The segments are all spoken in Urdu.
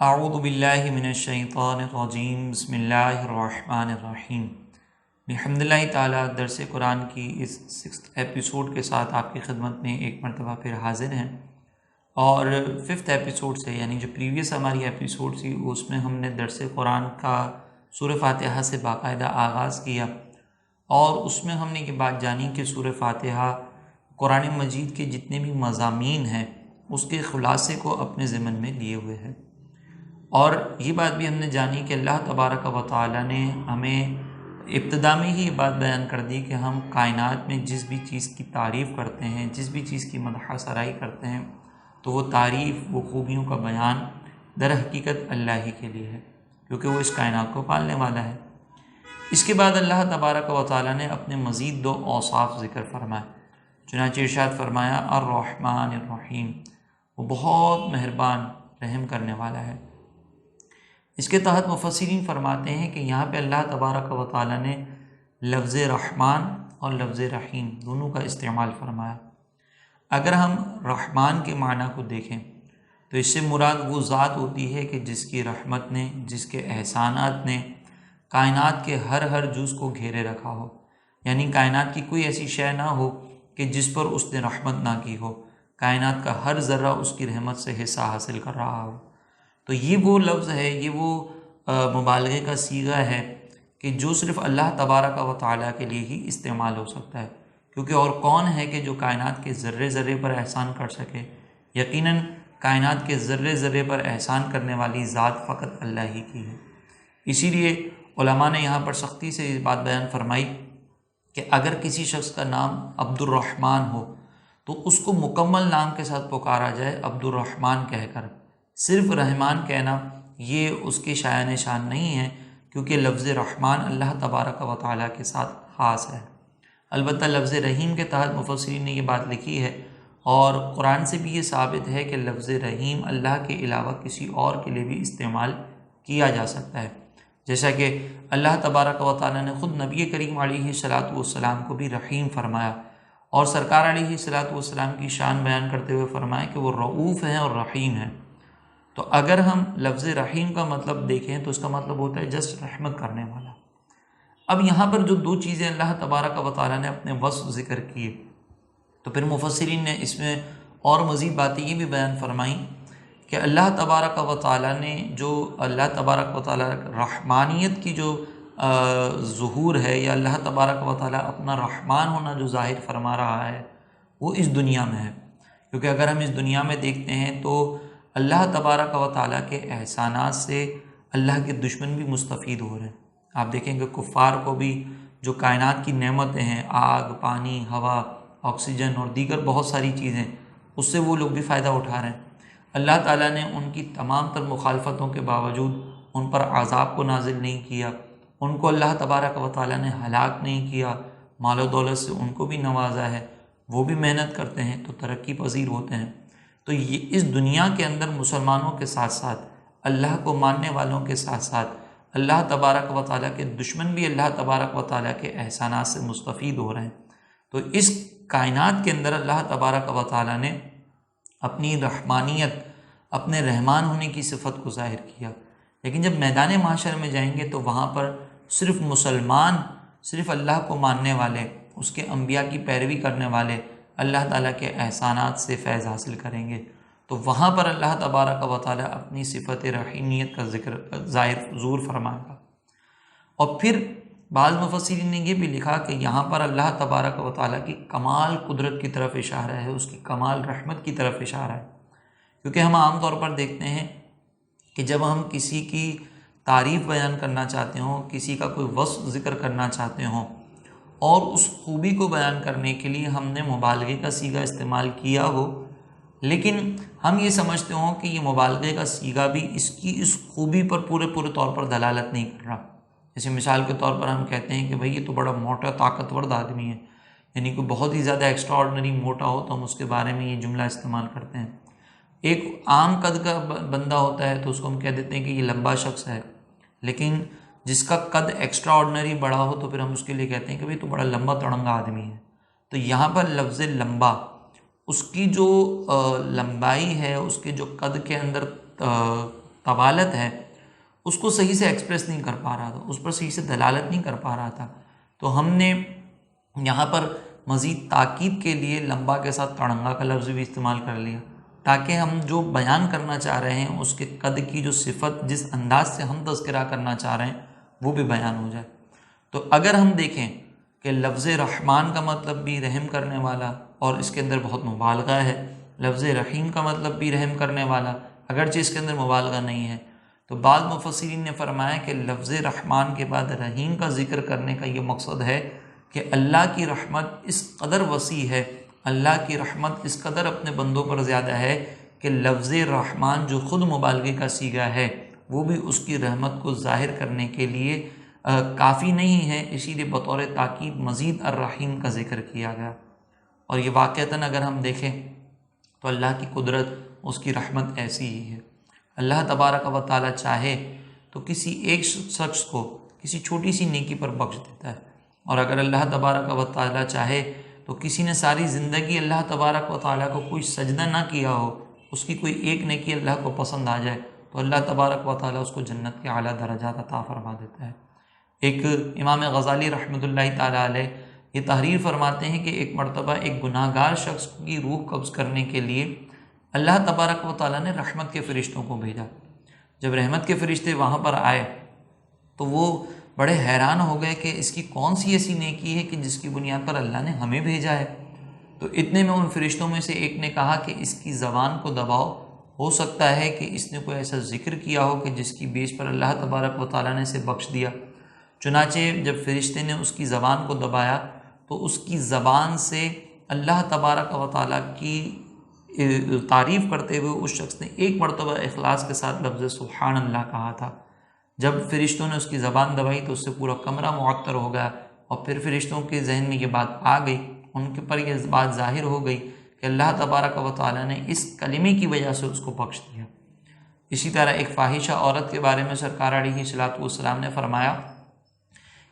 اعوذ باللہ من الشیطان الرجیم بسم اللہ الرحمن الرحیم۔ الحمد للہ تعالیٰ درس قرآن کی اس 6th ایپیسوڈ کے ساتھ آپ کی خدمت میں ایک مرتبہ پھر حاضر ہیں، اور 5th ایپیسوڈ سے یعنی جو پریویس ہماری ایپیسوڈ تھی اس میں ہم نے درس قرآن کا سورہ فاتحہ سے باقاعدہ آغاز کیا، اور اس میں ہم نے یہ بات جانی کہ سورہ فاتحہ قرآن مجید کے جتنے بھی مضامین ہیں اس کے خلاصے کو اپنے ضمن میں لیے ہوئے ہے، اور یہ بات بھی ہم نے جانی کہ اللہ تبارک و تعالیٰ نے ہمیں ابتدا میں ہی یہ بات بیان کر دی کہ ہم کائنات میں جس بھی چیز کی تعریف کرتے ہیں، جس بھی چیز کی مدح سرائی کرتے ہیں، تو وہ تعریف، وہ خوبیوں کا بیان در حقیقت اللہ ہی کے لیے ہے، کیونکہ وہ اس کائنات کو پالنے والا ہے۔ اس کے بعد اللہ تبارک و تعالیٰ نے اپنے مزید 2 اوصاف ذکر فرمائے، چنانچہ ارشاد فرمایا الرحمن الرحیم، وہ بہت مہربان رحم کرنے والا ہے۔ اس کے تحت مفسرین فرماتے ہیں کہ یہاں پہ اللہ تبارک و تعالیٰ نے لفظ رحمان اور لفظ رحیم دونوں کا استعمال فرمایا۔ اگر ہم رحمان کے معنی کو دیکھیں تو اس سے مراد وہ ذات ہوتی ہے کہ جس کی رحمت نے، جس کے احسانات نے کائنات کے ہر جز کو گھیرے رکھا ہو، یعنی کائنات کی کوئی ایسی شے نہ ہو کہ جس پر اس نے رحمت نہ کی ہو، کائنات کا ہر ذرہ اس کی رحمت سے حصہ حاصل کر رہا ہو۔ تو یہ وہ لفظ ہے، یہ وہ مبالغے کا صیغہ ہے کہ جو صرف اللہ تبارک و تعالیٰ کے لیے ہی استعمال ہو سکتا ہے، کیونکہ اور کون ہے کہ جو کائنات کے ذرے ذرے پر احسان کر سکے؟ یقیناً کائنات کے ذرے ذرے پر احسان کرنے والی ذات فقط اللہ ہی کی ہے۔ اسی لیے علماء نے یہاں پر سختی سے یہ بات بیان فرمائی کہ اگر کسی شخص کا نام عبد الرحمن ہو تو اس کو مکمل نام کے ساتھ پکارا جائے عبد الرحمن کہہ کر، صرف رحمان کہنا یہ اس کے شایان شان نہیں ہے، کیونکہ لفظ رحمان اللہ تبارک و تعالیٰ کے ساتھ خاص ہے۔ البتہ لفظ رحیم کے تحت مفسرین نے یہ بات لکھی ہے، اور قرآن سے بھی یہ ثابت ہے کہ لفظ رحیم اللہ کے علاوہ کسی اور کے لیے بھی استعمال کیا جا سکتا ہے، جیسا کہ اللہ تبارک و تعالیٰ نے خود نبی کریم علیہ الصلاۃ والسلام کو بھی رحیم فرمایا، اور سرکار علیہ الصلاۃ والسلام کی شان بیان کرتے ہوئے فرمایا کہ وہ رؤوف ہیں اور رحیم ہیں۔ تو اگر ہم لفظ رحیم کا مطلب دیکھیں تو اس کا مطلب ہوتا ہے جسٹ رحمت کرنے والا۔ اب یہاں پر جو 2 چیزیں اللہ تبارک و تعالیٰ نے اپنے وصف ذکر کیے، تو پھر مفسرین نے اس میں اور مزید باتیں یہ بھی بیان فرمائیں کہ اللہ تبارک و تعالیٰ نے جو اللہ تبارک و تعالیٰ رحمانیت کی جو ظہور ہے، یا اللہ تبارک و تعالیٰ اپنا رحمان ہونا جو ظاہر فرما رہا ہے، وہ اس دنیا میں ہے، کیونکہ اگر ہم اس دنیا میں دیکھتے ہیں تو اللہ تبارک و تعالیٰ کے احسانات سے اللہ کے دشمن بھی مستفید ہو رہے ہیں۔ آپ دیکھیں کہ کفار کو بھی جو کائنات کی نعمتیں ہیں، آگ، پانی، ہوا، آکسیجن اور دیگر بہت ساری چیزیں، اس سے وہ لوگ بھی فائدہ اٹھا رہے ہیں۔ اللہ تعالیٰ نے ان کی تمام تر مخالفتوں کے باوجود ان پر عذاب کو نازل نہیں کیا، ان کو اللہ تبارک و تعالیٰ نے ہلاک نہیں کیا، مال و دولت سے ان کو بھی نوازا ہے، وہ بھی محنت کرتے ہیں تو ترقی پذیر ہوتے ہیں۔ تو یہ اس دنیا کے اندر مسلمانوں کے ساتھ ساتھ، اللہ کو ماننے والوں کے ساتھ ساتھ، اللہ تبارک و تعالیٰ کے دشمن بھی اللہ تبارک و تعالیٰ کے احسانات سے مستفید ہو رہے ہیں۔ تو اس کائنات کے اندر اللہ تبارک و تعالیٰ نے اپنی رحمانیت، اپنے رحمان ہونے کی صفت کو ظاہر کیا، لیکن جب میدان محشر میں جائیں گے تو وہاں پر صرف مسلمان، صرف اللہ کو ماننے والے، اس کے انبیاء کی پیروی کرنے والے اللہ تعالیٰ کے احسانات سے فیض حاصل کریں گے، تو وہاں پر اللہ تبارک و تعالیٰ اپنی صفت رحیمیت کا ذکر ظاہر ظہور فرمائے گا۔ اور پھر بعض مفسرین نے یہ بھی لکھا کہ یہاں پر اللہ تبارک و تعالیٰ کی کمال قدرت کی طرف اشارہ ہے، اس کی کمال رحمت کی طرف اشارہ ہے، کیونکہ ہم عام طور پر دیکھتے ہیں کہ جب ہم کسی کی تعریف بیان کرنا چاہتے ہوں، کسی کا کوئی وصف ذکر کرنا چاہتے ہوں، اور اس خوبی کو بیان کرنے کے لیے ہم نے مبالغے کا صیغہ استعمال کیا ہو، لیکن ہم یہ سمجھتے ہوں کہ یہ مبالغے کا صیغہ بھی اس خوبی پر پورے طور پر دلالت نہیں کر رہا۔ جیسے مثال کے طور پر ہم کہتے ہیں کہ بھئی یہ تو بڑا موٹا طاقتور آدمی ہے، یعنی کوئی بہت ہی زیادہ ایکسٹرا آرڈنری موٹا ہو تو ہم اس کے بارے میں یہ جملہ استعمال کرتے ہیں۔ ایک عام قد کا بندہ ہوتا ہے تو اس کو ہم کہہ دیتے ہیں کہ یہ لمبا شخص ہے، لیکن جس کا قد ایکسٹرا آرڈنری بڑا ہو تو پھر ہم اس کے لیے کہتے ہیں کہ بھئی تو بڑا لمبا تڑنگا آدمی ہے۔ تو یہاں پر لفظ لمبا، اس کی جو لمبائی ہے، اس کے جو قد کے اندر طوالت ہے اس کو صحیح سے ایکسپریس نہیں کر پا رہا تھا، اس پر صحیح سے دلالت نہیں کر پا رہا تھا، تو ہم نے یہاں پر مزید تاکید کے لیے لمبا کے ساتھ تڑنگا کا لفظ بھی استعمال کر لیا، تاکہ ہم جو بیان کرنا چاہ رہے ہیں اس کے قد کی جو صفت جس انداز سے ہم تذکرہ کرنا چاہ رہے ہیں وہ بھی بیان ہو جائے۔ تو اگر ہم دیکھیں کہ لفظ رحمان کا مطلب بھی رحم کرنے والا، اور اس کے اندر بہت مبالغہ ہے، لفظ رحیم کا مطلب بھی رحم کرنے والا اگرچہ اس کے اندر مبالغہ نہیں ہے، تو بعض مفسرین نے فرمایا کہ لفظ رحمان کے بعد رحیم کا ذکر کرنے کا یہ مقصد ہے کہ اللہ کی رحمت اس قدر وسیع ہے، اللہ کی رحمت اس قدر اپنے بندوں پر زیادہ ہے کہ لفظ رحمان جو خود مبالغے کا صیغہ ہے وہ بھی اس کی رحمت کو ظاہر کرنے کے لیے کافی نہیں ہے، اسی لیے بطور تاکید مزید الرحیم کا ذکر کیا گیا۔ اور یہ واقعتاً اگر ہم دیکھیں تو اللہ کی قدرت، اس کی رحمت ایسی ہی ہے۔ اللہ تبارک و تعالیٰ چاہے تو کسی ایک شخص کو کسی چھوٹی سی نیکی پر بخش دیتا ہے، اور اگر اللہ تبارک و تعالیٰ چاہے تو کسی نے ساری زندگی اللہ تبارک و تعالیٰ کو کوئی سجدہ نہ کیا ہو، اس کی کوئی ایک نیکی اللہ کو پسند آ جائے تو اللہ تبارک و تعالیٰ اس کو جنت کے اعلیٰ درجات عطا فرما دیتا ہے۔ ایک امام غزالی رحمۃ اللہ تعالیٰ علیہ یہ تحریر فرماتے ہیں کہ ایک مرتبہ ایک گناہ گار شخص کی روح قبض کرنے کے لیے اللہ تبارک و تعالیٰ نے رحمت کے فرشتوں کو بھیجا۔ جب رحمت کے فرشتے وہاں پر آئے تو وہ بڑے حیران ہو گئے کہ اس کی کون سی ایسی نیکی ہے کہ جس کی بنیاد پر اللہ نے ہمیں بھیجا ہے۔ تو اتنے میں ان فرشتوں میں سے ایک نے کہا کہ اس کی زبان کو دباؤ، ہو سکتا ہے کہ اس نے کوئی ایسا ذکر کیا ہو کہ جس کی بیس پر اللہ تبارک و تعالیٰ نے اسے بخش دیا۔ چنانچہ جب فرشتے نے اس کی زبان کو دبایا تو اس کی زبان سے اللہ تبارک و تعالیٰ کی تعریف کرتے ہوئے اس شخص نے ایک مرتبہ اخلاص کے ساتھ لفظ سبحان اللہ کہا تھا۔ جب فرشتوں نے اس کی زبان دبائی تو اس سے پورا کمرہ معطر ہو گیا، اور پھر فرشتوں کے ذہن میں یہ بات آ گئی، ان کے پر یہ بات ظاہر ہو گئی کہ اللہ تبارک و تعالیٰ نے اس کلمے کی وجہ سے اس کو بخش دیا۔ اسی طرح ایک فاحشہ عورت کے بارے میں سرکار علیہ الصلوۃ والسلام نے فرمایا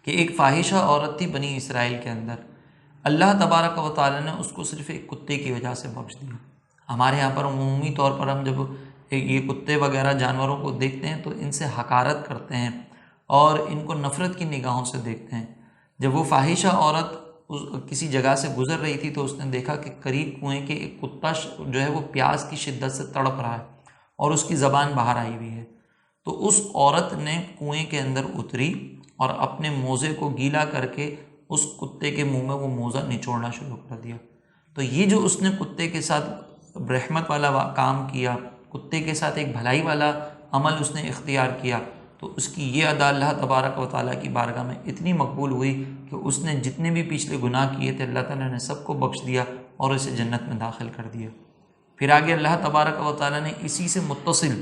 کہ ایک فاحشہ عورت تھی بنی اسرائیل کے اندر، اللہ تبارک و تعالیٰ نے اس کو صرف ایک کتے کی وجہ سے بخش دیا۔ ہمارے یہاں پر عمومی طور پر ہم جب یہ کتے وغیرہ جانوروں کو دیکھتے ہیں تو ان سے حقارت کرتے ہیں اور ان کو نفرت کی نگاہوں سے دیکھتے ہیں۔ جب وہ فاحشہ عورت کسی جگہ سے گزر رہی تھی تو اس نے دیکھا کہ قریب کنویں کے ایک کتا جو ہے وہ پیاس کی شدت سے تڑپ رہا ہے اور اس کی زبان باہر آئی ہوئی ہے، تو اس عورت نے کنویں کے اندر اتری اور اپنے موزے کو گیلا کر کے اس کتے کے منہ میں وہ موزہ نچوڑنا شروع کر دیا۔ تو یہ جو اس نے کتے کے ساتھ رحمت والا کام کیا، کتے کے ساتھ ایک بھلائی والا عمل اس نے اختیار کیا، تو اس کی یہ ادا اللہ تبارک و تعالیٰ کی بارگاہ میں اتنی مقبول ہوئی کہ اس نے جتنے بھی پچھلے گناہ کیے تھے اللہ تعالیٰ نے سب کو بخش دیا اور اسے جنت میں داخل کر دیا۔ پھر آگے اللہ تبارک و تعالیٰ نے اسی سے متصل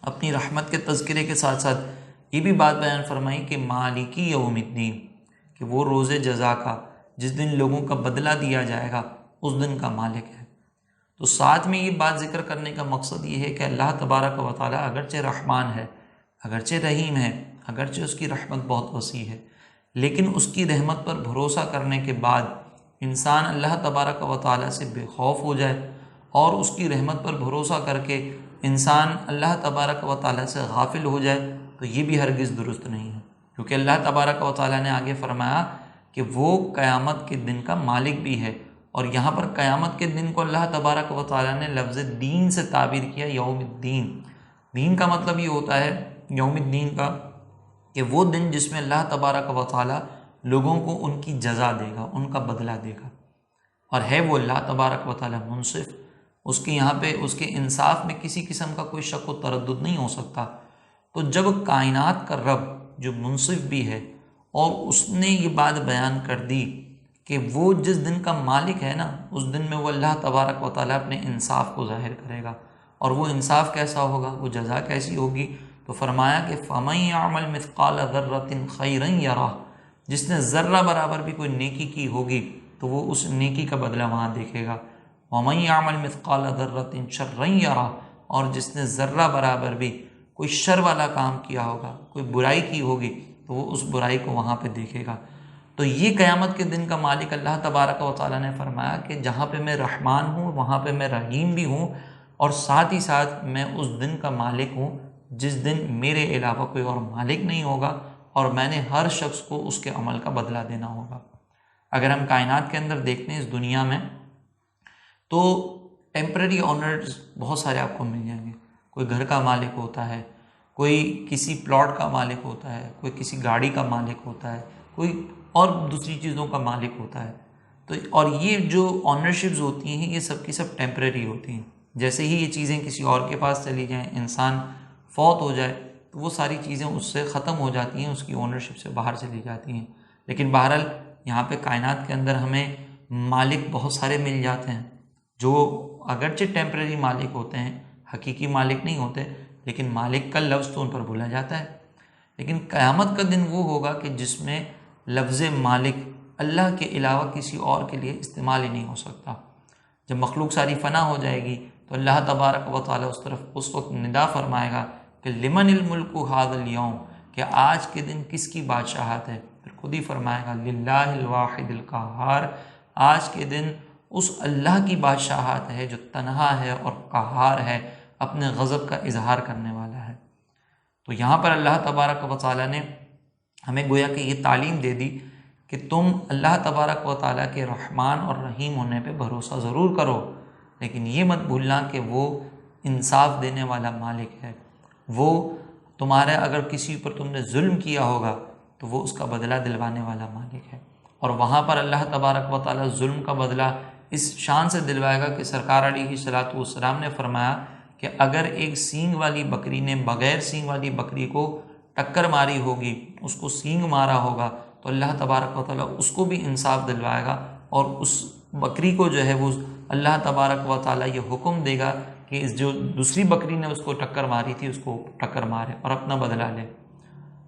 اپنی رحمت کے تذکرے کے ساتھ ساتھ یہ بھی بات بیان فرمائی کہ مالکی یوم الدین، کہ وہ روز جزا کا، جس دن لوگوں کا بدلہ دیا جائے گا، اس دن کا مالک ہے۔ تو ساتھ میں یہ بات ذکر کرنے کا مقصد یہ ہے کہ اللہ تبارک و تعالیٰ اگرچہ رحمان ہے، اگرچہ رحیم ہے، اگرچہ اس کی رحمت بہت وسیع ہے، لیکن اس کی رحمت پر بھروسہ کرنے کے بعد انسان اللہ تبارک و تعالیٰ سے بے خوف ہو جائے اور اس کی رحمت پر بھروسہ کر کے انسان اللہ تبارک و تعالیٰ سے غافل ہو جائے تو یہ بھی ہرگز درست نہیں ہے، کیونکہ اللہ تبارک و تعالیٰ نے آگے فرمایا کہ وہ قیامت کے دن کا مالک بھی ہے، اور یہاں پر قیامت کے دن کو اللہ تبارک و تعالیٰ نے لفظ دین سے تعبیر کیا، یوم الدین۔ دین کا مطلب یہ ہوتا ہے یوم الدین کا کہ وہ دن جس میں اللہ تبارک و تعالیٰ لوگوں کو ان کی جزا دے گا، ان کا بدلہ دے گا، اور ہے وہ اللہ تبارک و تعالیٰ منصف، اس کے یہاں پہ اس کے انصاف میں کسی قسم کا کوئی شک و تردد نہیں ہو سکتا۔ تو جب کائنات کا رب جو منصف بھی ہے اور اس نے یہ بات بیان کر دی کہ وہ جس دن کا مالک ہے نا، اس دن میں وہ اللہ تبارک و تعالیٰ اپنے انصاف کو ظاہر کرے گا، اور وہ انصاف کیسا ہوگا، وہ جزا کیسی ہوگی، تو فرمایا کہ فَمَن يَعْمَلْ مِثْقَالَ ذَرَّةٍ خَيْرًا يَرَهُ، جس نے ذرہ برابر بھی کوئی نیکی کی ہوگی تو وہ اس نیکی کا بدلہ وہاں دیکھے گا، وَمَن يَعْمَلْ مِثْقَالَ ذَرَّةٍ شَرًّا يَرَهُ، اور جس نے ذرہ برابر بھی کوئی شر والا کام کیا ہوگا، کوئی برائی کی ہوگی تو وہ اس برائی کو وہاں پہ دیکھے گا۔ تو یہ قیامت کے دن کا مالک اللہ تبارک و تعالیٰ نے فرمایا کہ جہاں پہ میں رحمان ہوں وہاں پہ میں رحیم بھی ہوں، اور ساتھ ہی ساتھ میں اس دن کا مالک ہوں جس دن میرے علاوہ کوئی اور مالک نہیں ہوگا اور میں نے ہر شخص کو اس کے عمل کا بدلہ دینا ہوگا۔ اگر ہم کائنات کے اندر دیکھتے ہیں اس دنیا میں تو ٹیمپرری آنرز بہت سارے آپ کو مل جائیں گے۔ کوئی گھر کا مالک ہوتا ہے، کوئی کسی پلاٹ کا مالک ہوتا ہے، کوئی کسی گاڑی کا مالک ہوتا ہے، کوئی اور دوسری چیزوں کا مالک ہوتا ہے۔ تو اور یہ جو آنرشپز ہوتی ہیں یہ سب کی سب ٹیمپرری ہوتی ہیں۔ جیسے ہی یہ چیزیں کسی اور کے پاس چلی جائیں، انسان فوت ہو جائے تو وہ ساری چیزیں اس سے ختم ہو جاتی ہیں، اس کی اونرشپ سے باہر چلی جاتی ہیں۔ لیکن بہرحال یہاں پہ کائنات کے اندر ہمیں مالک بہت سارے مل جاتے ہیں جو اگرچہ ٹیمپرری مالک ہوتے ہیں، حقیقی مالک نہیں ہوتے، لیکن مالک کا لفظ تو ان پر بولا جاتا ہے۔ لیکن قیامت کا دن وہ ہوگا کہ جس میں لفظ مالک اللہ کے علاوہ کسی اور کے لیے استعمال ہی نہیں ہو سکتا۔ جب مخلوق ساری فنا ہو جائے گی تو اللہ تبارک و تعالیٰ اس طرف اس وقت ندا فرمائے گا کہ لمن الملک ھذا الیوم، کہ آج کے دن کس کی بادشاہت ہے؟ پھر خود ہی فرمائے گا للہ الواحد القہار، آج کے دن اس اللہ کی بادشاہت ہے جو تنہا ہے اور قہار ہے، اپنے غضب کا اظہار کرنے والا ہے۔ تو یہاں پر اللہ تبارک و تعالیٰ نے ہمیں گویا کہ یہ تعلیم دے دی کہ تم اللہ تبارک و تعالیٰ کے رحمان اور رحیم ہونے پہ بھروسہ ضرور کرو، لیکن یہ مت بھولنا کہ وہ انصاف دینے والا مالک ہے۔ وہ تمہارے اگر کسی پر تم نے ظلم کیا ہوگا تو وہ اس کا بدلہ دلوانے والا مالک ہے۔ اور وہاں پر اللہ تبارک و تعالیٰ ظلم کا بدلہ اس شان سے دلوائے گا کہ سرکار علیہ الصلوۃ والسلام نے فرمایا کہ اگر ایک سینگ والی بکری نے بغیر سینگ والی بکری کو ٹکر ماری ہوگی، اس کو سینگ مارا ہوگا، تو اللہ تبارک و تعالیٰ اس کو بھی انصاف دلوائے گا اور اس بکری کو جو ہے وہ اللہ تبارک و تعالیٰ یہ حکم دے گا کہ اس جو دوسری بکری نے اس کو ٹکر ماری تھی اس کو ٹکر مارے اور اپنا بدلہ لے۔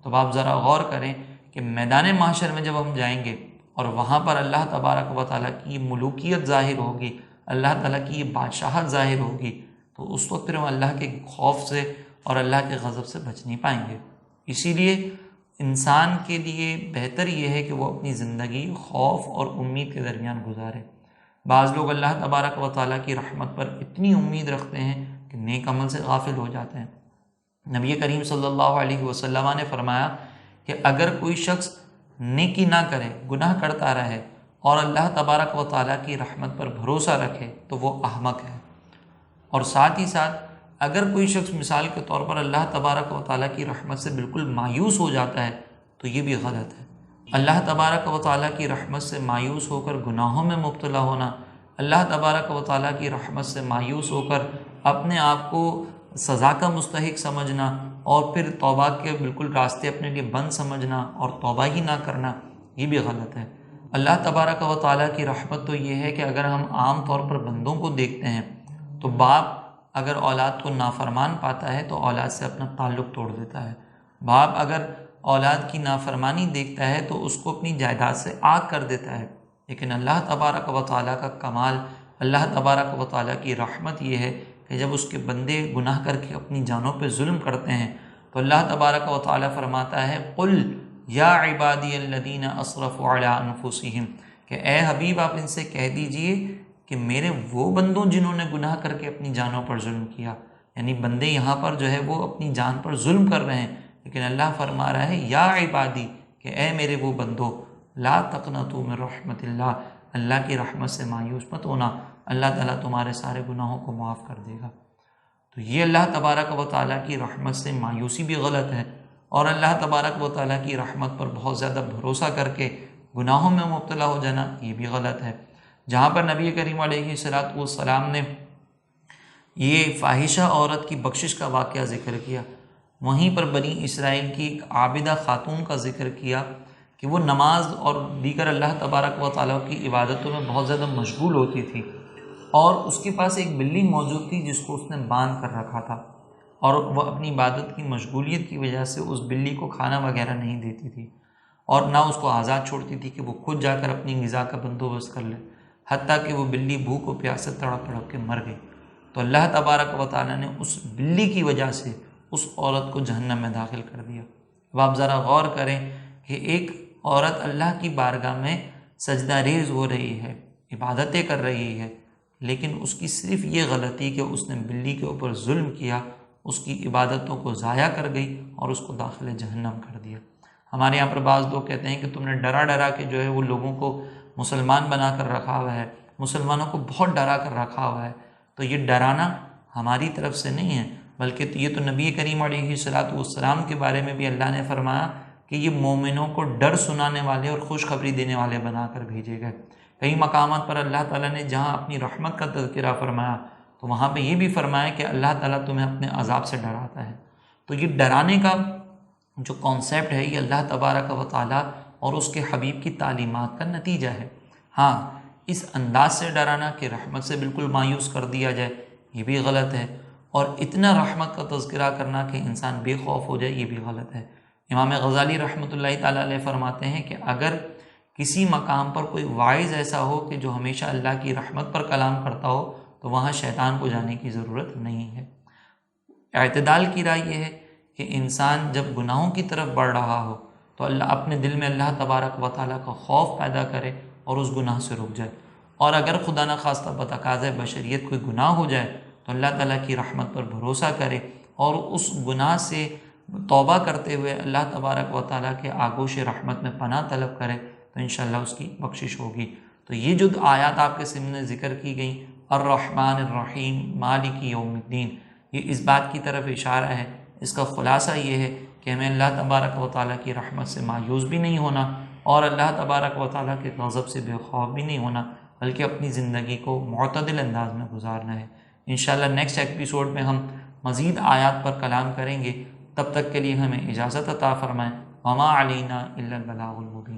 تو آپ ذرا غور کریں کہ میدان محشر میں جب ہم جائیں گے اور وہاں پر اللہ تبارک و تعالیٰ کی ملوکیت ظاہر ہوگی، اللہ تعالیٰ کی یہ بادشاہت ظاہر ہوگی، تو اس وقت پھر ہم اللہ کے خوف سے اور اللہ کے غضب سے بچ نہیں پائیں گے۔ اسی لیے انسان کے لیے بہتر یہ ہے کہ وہ اپنی زندگی خوف اور امید کے درمیان گزارے۔ بعض لوگ اللہ تبارک و تعالیٰ کی رحمت پر اتنی امید رکھتے ہیں کہ نیک عمل سے غافل ہو جاتے ہیں۔ نبی کریم صلی اللہ علیہ وسلم نے فرمایا کہ اگر کوئی شخص نیکی نہ کرے، گناہ کرتا رہے اور اللہ تبارک و تعالیٰ کی رحمت پر بھروسہ رکھے تو وہ احمق ہے۔ اور ساتھ ہی ساتھ اگر کوئی شخص مثال کے طور پر اللہ تبارک و تعالیٰ کی رحمت سے بالکل مایوس ہو جاتا ہے تو یہ بھی غلط ہے۔ اللہ تبارک و تعالیٰ کی رحمت سے مایوس ہو کر گناہوں میں مبتلا ہونا، اللہ تبارک و تعالیٰ کی رحمت سے مایوس ہو کر اپنے آپ کو سزا کا مستحق سمجھنا اور پھر توبہ کے بالکل راستے اپنے لیے بند سمجھنا اور توبہ ہی نہ کرنا، یہ بھی غلط ہے۔ اللہ تبارک و تعالیٰ کی رحمت تو یہ ہے کہ اگر ہم عام طور پر بندوں کو دیکھتے ہیں تو باپ اگر اولاد کو نافرمان پاتا ہے تو اولاد سے اپنا تعلق توڑ دیتا ہے، باپ اگر اولاد کی نافرمانی دیکھتا ہے تو اس کو اپنی جائیداد سے آگ کر دیتا ہے۔ لیکن اللہ تبارک و تعالیٰ کا کمال، اللہ تبارک و تعالیٰ کی رحمت یہ ہے کہ جب اس کے بندے گناہ کر کے اپنی جانوں پہ ظلم کرتے ہیں تو اللہ تبارک و تعالیٰ فرماتا ہے قل یا عبادی الذین اسرفوا علی انفسہم، کہ اے حبیب آپ ان سے کہہ دیجئے کہ میرے وہ بندوں جنہوں نے گناہ کر کے اپنی جانوں پر ظلم کیا، یعنی بندے یہاں پر جو ہے وہ اپنی جان پر ظلم کر رہے ہیں، لیکن اللہ فرما رہا ہے یا عبادی، کہ اے میرے وہ بندو لا تقنطوا من رحمت اللہ، اللہ کی رحمت سے مایوس مت ہونا، اللہ تعالیٰ تمہارے سارے گناہوں کو معاف کر دے گا۔ تو یہ اللہ تبارک و تعالیٰ کی رحمت سے مایوسی بھی غلط ہے، اور اللہ تبارک و تعالیٰ کی رحمت پر بہت زیادہ بھروسہ کر کے گناہوں میں مبتلا ہو جانا یہ بھی غلط ہے۔ جہاں پر نبی کریم علیہ الصلوۃ والسلام نے یہ فاحشہ عورت کی بخشش کا واقعہ ذکر کیا، وہیں پر بنی اسرائیل کی ایک عابدہ خاتون کا ذکر کیا کہ وہ نماز اور دیگر اللہ تبارک و تعالیٰ کی عبادتوں میں بہت زیادہ مشغول ہوتی تھی، اور اس کے پاس ایک بلی موجود تھی جس کو اس نے باندھ کر رکھا تھا، اور وہ اپنی عبادت کی مشغولیت کی وجہ سے اس بلی کو کھانا وغیرہ نہیں دیتی تھی، اور نہ اس کو آزاد چھوڑتی تھی کہ وہ خود جا کر اپنی غذا کا بندوبست کر لے، حتیٰ کہ وہ بلی بھوک و پیاس سے تڑپ تڑپ کے مر گئی۔ تو اللہ تبارک و تعالیٰ نے اس بلی کی وجہ سے اس عورت کو جہنم میں داخل کر دیا۔ اب آپ ذرا غور کریں کہ ایک عورت اللہ کی بارگاہ میں سجدہ ریز ہو رہی ہے، عبادتیں کر رہی ہے، لیکن اس کی صرف یہ غلطی کہ اس نے بلی کے اوپر ظلم کیا اس کی عبادتوں کو ضائع کر گئی اور اس کو داخل جہنم کر دیا۔ ہمارے یہاں پر بعض لوگ کہتے ہیں کہ تم نے ڈرا ڈرا کے جو ہے وہ لوگوں کو مسلمان بنا کر رکھا ہوا ہے، مسلمانوں کو بہت ڈرا کر رکھا ہوا ہے۔ تو یہ ڈرانا ہماری طرف سے نہیں ہے، بلکہ یہ تو نبی کریم علیہ الصلاۃ والسلام کے بارے میں بھی اللہ نے فرمایا کہ یہ مومنوں کو ڈر سنانے والے اور خوشخبری دینے والے بنا کر بھیجے گئے۔ کئی مقامات پر اللہ تعالیٰ نے جہاں اپنی رحمت کا تذکرہ فرمایا تو وہاں پہ یہ بھی فرمایا کہ اللہ تعالیٰ تمہیں اپنے عذاب سے ڈراتا ہے۔ تو یہ ڈرانے کا جو کانسیپٹ ہے یہ اللہ تبارک و تعالیٰ اور اس کے حبیب کی تعلیمات کا نتیجہ ہے۔ ہاں، اس انداز سے ڈرانا کہ رحمت سے بالکل مایوس کر دیا جائے یہ بھی غلط ہے، اور اتنا رحمت کا تذکرہ کرنا کہ انسان بے خوف ہو جائے یہ بھی غلط ہے۔ امام غزالی رحمۃ اللہ تعالیٰ علیہ فرماتے ہیں کہ اگر کسی مقام پر کوئی واعظ ایسا ہو کہ جو ہمیشہ اللہ کی رحمت پر کلام کرتا ہو تو وہاں شیطان کو جانے کی ضرورت نہیں ہے۔ اعتدال کی رائے یہ ہے کہ انسان جب گناہوں کی طرف بڑھ رہا ہو تو اللہ اپنے دل میں اللہ تبارک و تعالیٰ کا خوف پیدا کرے اور اس گناہ سے رک جائے، اور اگر خدا نخواستہ بتقاضۂ بشریت کوئی گناہ ہو جائے تو اللہ تعالیٰ کی رحمت پر بھروسہ کرے اور اس گناہ سے توبہ کرتے ہوئے اللہ تبارک و تعالیٰ کے آغوش رحمت میں پناہ طلب کرے تو انشاءاللہ اس کی بخشش ہوگی۔ تو یہ جو آیات آپ کے سامنے ذکر کی گئیں، الرحمن الرحیم مالک یوم الدین، یہ اس بات کی طرف اشارہ ہے، اس کا خلاصہ یہ ہے کہ ہمیں اللہ تبارک و تعالیٰ کی رحمت سے مایوس بھی نہیں ہونا اور اللہ تبارک و تعالیٰ کے غضب سے بے خوف بھی نہیں ہونا، بلکہ اپنی زندگی کو معتدل انداز میں گزارنا ہے۔ انشاءاللہ نیکسٹ ایپیسوڈ میں ہم مزید آیات پر کلام کریں گے، تب تک کے لیے ہمیں اجازت عطا فرمائیں۔ وما علینا الا البلاغ المبین۔